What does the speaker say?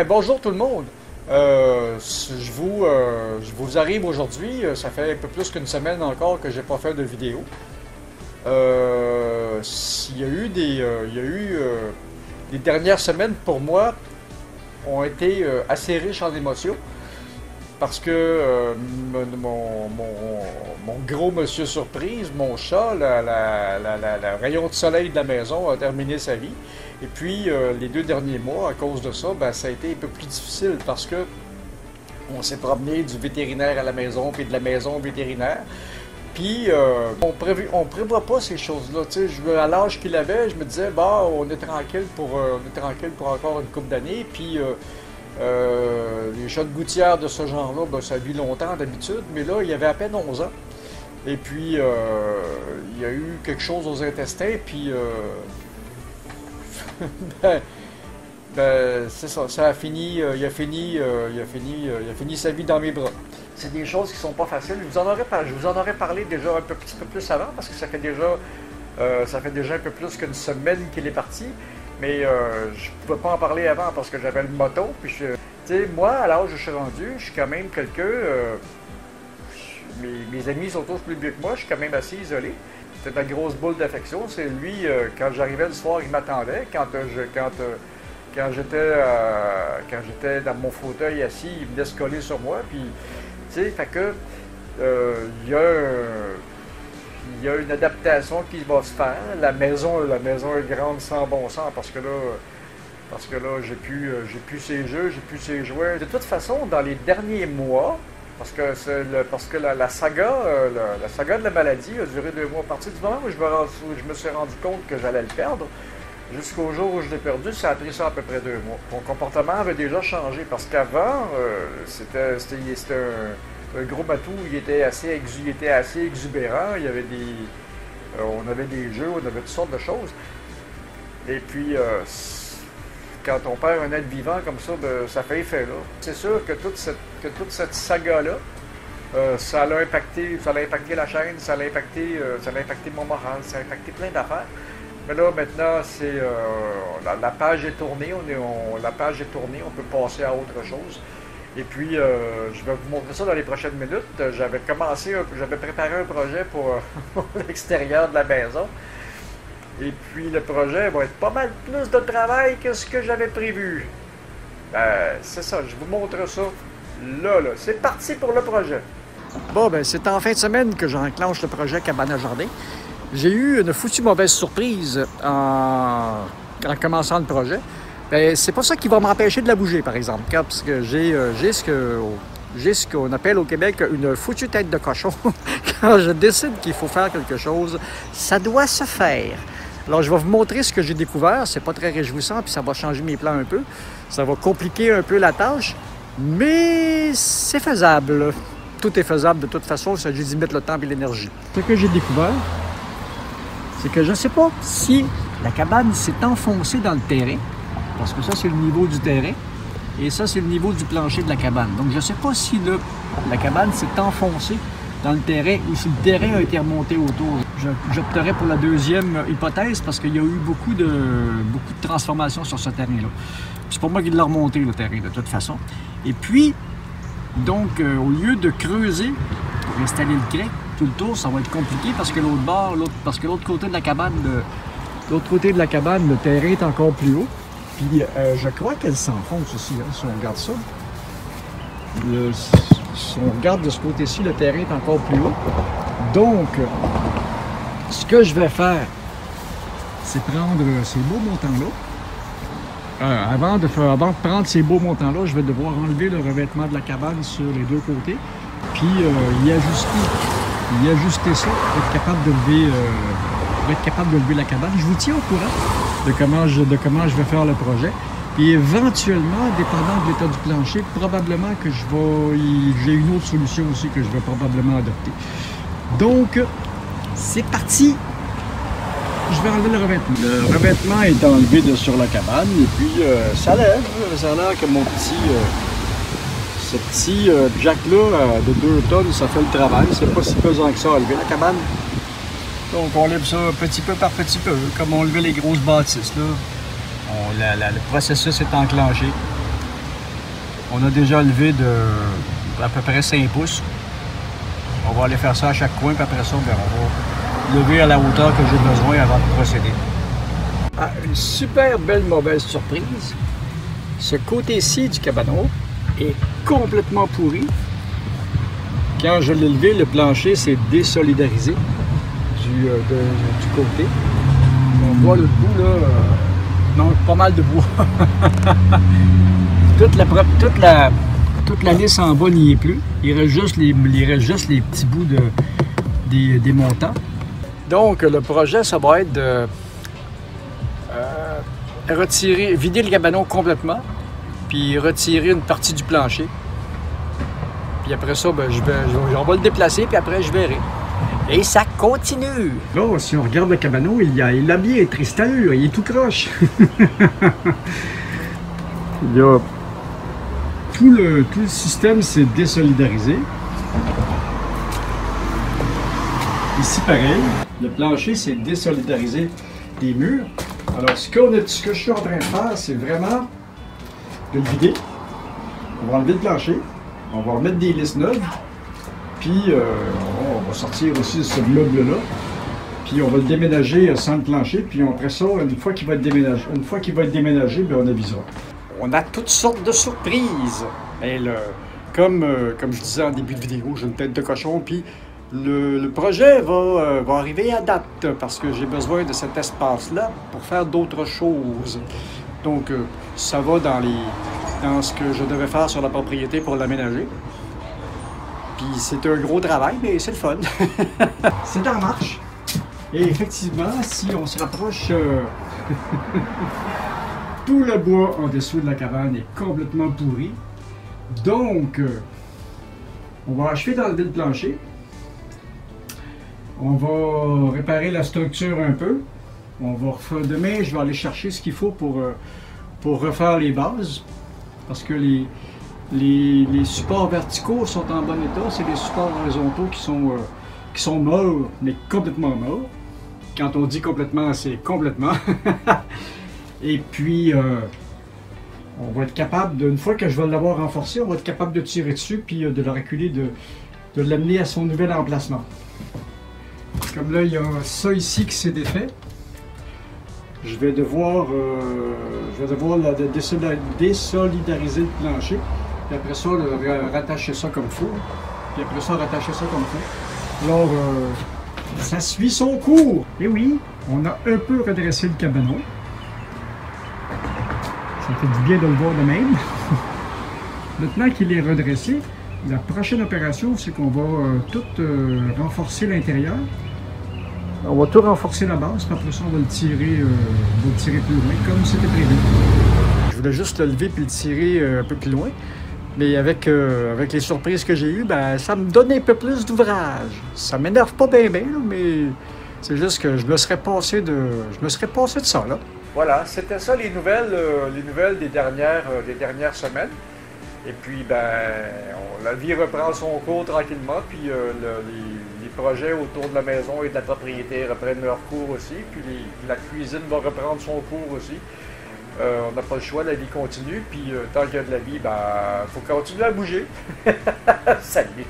Bonjour tout le monde. Je vous arrive aujourd'hui. Ça fait un peu plus qu'une semaine encore que j'ai pas fait de vidéo. Les dernières semaines pour moi ont été assez riches en émotions parce que mon gros monsieur surprise, mon chat, le rayon de soleil de la maison a terminé sa vie. Et puis, les 2 derniers mois, à cause de ça, ça a été un peu plus difficile parce que on s'est promené du vétérinaire à la maison, puis de la maison au vétérinaire. Puis, on prévoit pas ces choses-là. À l'âge qu'il avait, je me disais, on est tranquille pour encore une couple d'années. Puis, les chats de gouttière de ce genre-là, ça vit longtemps d'habitude. Mais là, il avait à peine 11 ans. Et puis, il y a eu quelque chose aux intestins. Puis, c'est ça, ça a fini, il a fini sa vie dans mes bras. C'est des choses qui sont pas faciles. Je vous en aurais parlé déjà un petit peu plus avant, parce que ça fait déjà un peu plus qu'une semaine qu'il est parti. Mais je ne pouvais pas en parler avant parce que j'avais le moto. Puis moi, à l'âge où je suis rendu, je suis quand même quelqu'un. Mes amis sont tous plus vieux que moi, je suis quand même assez isolé. C'était une grosse boule d'affection. C'est lui, quand j'arrivais le soir, il m'attendait. Quand j'étais dans mon fauteuil assis, il venait se coller sur moi. Puis, fait que il y a une adaptation qui va se faire. La maison est grande sans bon sens parce que là, j'ai plus ses jeux, j'ai plus ses jouets. De toute façon, dans les derniers mois, parce que la saga de la maladie a duré 2 mois. À partir du moment où je me suis rendu compte que j'allais le perdre, jusqu'au jour où je l'ai perdu, ça a pris ça à peu près 2 mois. Mon comportement avait déjà changé parce qu'avant, c'était un gros matou, il était assez exubérant. On avait des jeux, on avait toutes sortes de choses. Et puis, quand on perd un être vivant comme ça, ça fait effet là. C'est sûr que toute cette saga-là, ça l'a impacté la chaîne, ça l'a impacté mon moral, ça a impacté plein d'affaires. Mais là, maintenant, la page est tournée, on peut passer à autre chose. Et puis, je vais vous montrer ça dans les prochaines minutes. J'avais préparé un projet pour l'extérieur de la maison. Et puis, le projet va être pas mal plus de travail que ce que j'avais prévu. C'est ça, je vous montre ça là. C'est parti pour le projet. C'est en fin de semaine que j'enclenche le projet Cabane à Jardin. J'ai eu une foutue mauvaise surprise en commençant le projet. C'est pas ça qui va m'empêcher de la bouger, par exemple, parce que j'ai ce qu'on appelle au Québec une foutue tête de cochon. Quand je décide qu'il faut faire quelque chose, ça doit se faire. Alors, je vais vous montrer ce que j'ai découvert. C'est pas très réjouissant, puis ça va changer mes plans un peu. Ça va compliquer un peu la tâche, mais c'est faisable. Tout est faisable de toute façon, il s'agit d'y mettre le temps et l'énergie. Ce que j'ai découvert, c'est que je ne sais pas si la cabane s'est enfoncée dans le terrain, parce que ça, c'est le niveau du terrain, et ça, c'est le niveau du plancher de la cabane. Donc, je ne sais pas si la cabane s'est enfoncée dans le terrain ou si le terrain a été remonté autour. J'opterais pour la deuxième hypothèse parce qu'il y a eu beaucoup de transformations sur ce terrain-là. C'est pas moi qui l'ai remonté, le terrain, de toute façon. Et puis, donc, au lieu de creuser pour installer le crack tout le tour, ça va être compliqué parce que l'autre côté de la cabane, le terrain est encore plus haut. Puis, je crois qu'elle s'enfonce aussi, hein, si on regarde ça. Si on regarde de ce côté-ci, le terrain est encore plus haut. Donc, ce que je vais faire, c'est prendre ces beaux montants-là. Avant de prendre ces beaux montants-là, je vais devoir enlever le revêtement de la cabane sur les 2 côtés, puis y ajuster ça pour être capable de lever la cabane. Je vous tiens au courant de comment je vais faire le projet. Et éventuellement, dépendant de l'état du plancher, probablement que j'ai une autre solution aussi que je vais probablement adopter. Donc, c'est parti! Je vais enlever le revêtement. Le revêtement est enlevé sur la cabane et puis ça lève. Ça a l'air que ce petit jack-là de 2 tonnes, ça fait le travail. C'est pas si pesant que ça à lever la cabane. Donc, on lève ça petit peu par petit peu, comme on levait les grosses bâtisses, là. Le processus est enclenché. On a déjà levé de à peu près 5 pouces. On va aller faire ça à chaque coin, puis après ça, bien, on va lever à la hauteur que j'ai besoin avant de procéder. Ah, une super belle mauvaise surprise. Ce côté-ci du cabanon est complètement pourri. Quand je l'ai levé, le plancher s'est désolidarisé du côté. On voit le bout là, manque pas mal de bois. toute la lisse en bas n'y est plus. Il reste juste les petits bouts des montants. Donc le projet, ça va être de vider le cabanon complètement, puis retirer une partie du plancher. Puis après ça, ben, on va le déplacer, puis après je verrai. Et ça continue! Là, si on regarde le cabanon, il a bien triste allure, il est tout croche. Il y a tout le système s'est désolidarisé. Ici, pareil, le plancher s'est désolidarisé des murs. Alors, ce que je suis en train de faire, c'est vraiment de le vider. On va enlever le plancher, on va remettre des lisses neuves, puis on va sortir aussi ce meuble-là, puis on va le déménager sans le plancher, puis après ça, une fois qu'il va être déménagé, bien, on avisera. On a toutes sortes de surprises. Mais comme je disais en début de vidéo, j'ai une tête de cochon, puis le projet va arriver à date parce que j'ai besoin de cet espace-là pour faire d'autres choses. Donc, ça va dans ce que je devais faire sur la propriété pour l'aménager. Puis c'est un gros travail, mais c'est le fun. C'est en marche. Et effectivement, si on se rapproche, tout le bois en dessous de la cabane est complètement pourri. Donc, on va achever d'enlever le plancher. On va réparer la structure un peu. Demain, je vais aller chercher ce qu'il faut pour refaire les bases. Parce que les supports verticaux sont en bon état. C'est les supports horizontaux qui sont morts, mais complètement morts. Quand on dit complètement, c'est complètement. Et puis, on va être capable, une fois que je vais l'avoir renforcé, on va être capable de tirer dessus puis de le reculer, de l'amener à son nouvel emplacement. Comme là, il y a ça ici qui s'est défait. Je vais devoir désolidariser le plancher. Puis après ça, rattacher ça comme il faut. Puis après ça, rattacher ça comme il faut. Alors, ça suit son cours. Et oui, on a un peu redressé le cabanon. Ça fait du bien de le voir de même. Maintenant qu'il est redressé, la prochaine opération, c'est qu'on va tout renforcer l'intérieur. On va tout renforcer la base, puis après ça, on va le tirer plus loin, comme c'était prévu. Je voulais juste le lever puis le tirer un peu plus loin. Mais avec les surprises que j'ai eues, ben, ça me donne un peu plus d'ouvrage. Ça m'énerve pas bien, mais c'est juste que je me serais passé de ça, là. Voilà, c'était ça les nouvelles des dernières semaines. Et puis, la vie reprend son cours tranquillement, puis les projets autour de la maison et de la propriété reprennent leur cours aussi, puis la cuisine va reprendre son cours aussi. On n'a pas le choix, la vie continue, puis tant qu'il y a de la vie, faut continuer à bouger. Salut!